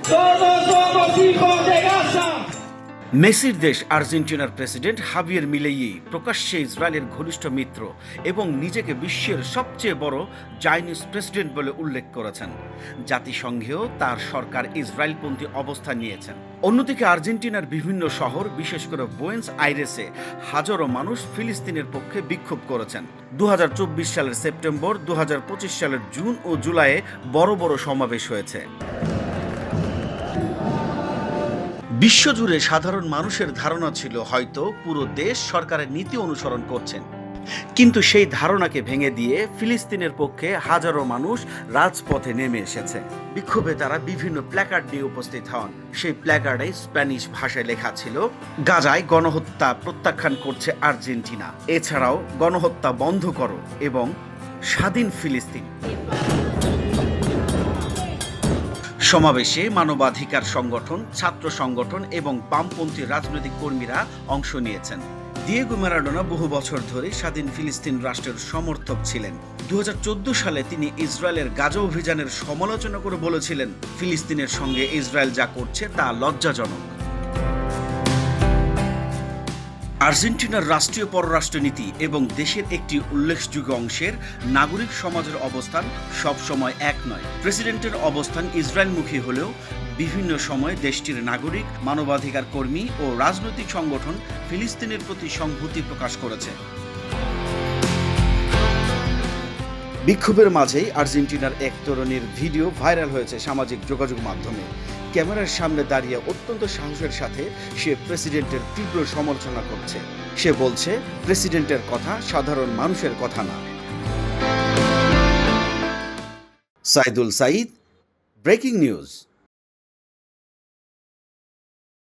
Todos somos hijos de Gaza. মেসির দেশ আর্জেন্টিনার প্রেসিডেন্ট হাভিয়ের মিলেই প্রকাশ্যে ইসরায়েলের ঘনিষ্ঠ মিত্র এবং নিজেকে বিশ্বের সবচেয়ে বড় জায়নিস্ট প্রেসিডেন্ট বলে উল্লেখ করেছেন। জাতিসংঘেও তার সরকার ইসরায়েলপন্থী অবস্থান নিয়েছেন। অন্যদিকে আর্জেন্টিনার বিভিন্ন শহর, বিশেষ করে বুয়েন্স আইরেসে হাজারো মানুষ ফিলিস্তিনের পক্ষে বিক্ষোভ করেছেন। 2024 সালের সেপ্টেম্বর, 2025 সালের জুন ও জুলাইয়ে বড় বড় সমাবেশ হয়েছে। বিশ্বজুড়ে সাধারণ মানুষের ধারণা ছিল হয়তো পুরো দেশ সরকারের নীতি অনুসরণ করছেন, কিন্তু সেই ধারণাকে ভেঙে দিয়ে ফিলিস্তিনের পক্ষে হাজারো মানুষ রাজপথে নেমে এসেছে। বিক্ষোভে তারা বিভিন্ন প্ল্যাকার্ড নিয়ে উপস্থিত হন। সেই প্ল্যাকার্ডে স্প্যানিশ ভাষায় লেখা ছিল, গাজায় গণহত্যা প্রত্যাখ্যান করছে আর্জেন্টিনা, এছাড়াও গণহত্যা বন্ধ করো এবং স্বাধীন ফিলিস্তিন। সমাবেশে মানবাধিকার সংগঠন, ছাত্র সংগঠন এবং বামপন্থী রাজনৈতিক কর্মীরা অংশ নিয়েছেন। দিয়েগো ম্যারাডোনা বহু বছর ধরে স্বাধীন ফিলিস্তিন রাষ্ট্রের সমর্থক ছিলেন। 2014 সালে তিনি ইসরায়েলের গাজা অভিযানের সমালোচনা করে বলেছিলেন, ফিলিস্তিনের সঙ্গে ইসরায়েল যা করছে তা লজ্জাজনক। আর্জেন্টিনার রাষ্ট্রীয় পররাষ্ট্রনীতি এবং দেশের একটি উল্লেখযোগ্য অংশের নাগরিক সমাজের অবস্থান সবসময় এক নয়। প্রেসিডেন্টের অবস্থান ইসরায়েলমুখী হলেও বিভিন্ন সময় দেশটির নাগরিক, মানবাধিকার কর্মী ও রাজনৈতিক সংগঠন ফিলিস্তিনের প্রতি সংহতি প্রকাশ করেছে। বিক্ষোভের মাঝেই আর্জেন্টিনার এক তরুণীর ভিডিও ভাইরাল হয়েছে সামাজিক যোগাযোগ মাধ্যমে। ক্যামেরার সামনে দাঁড়িয়ে অত্যন্ত সাহসের সাথে সে প্রেসিডেন্টের তীব্র সমালোচনা করছে। সে বলছে, প্রেসিডেন্টের কথা সাধারণ মানুষের কথা না। Saidul Saeed, breaking news.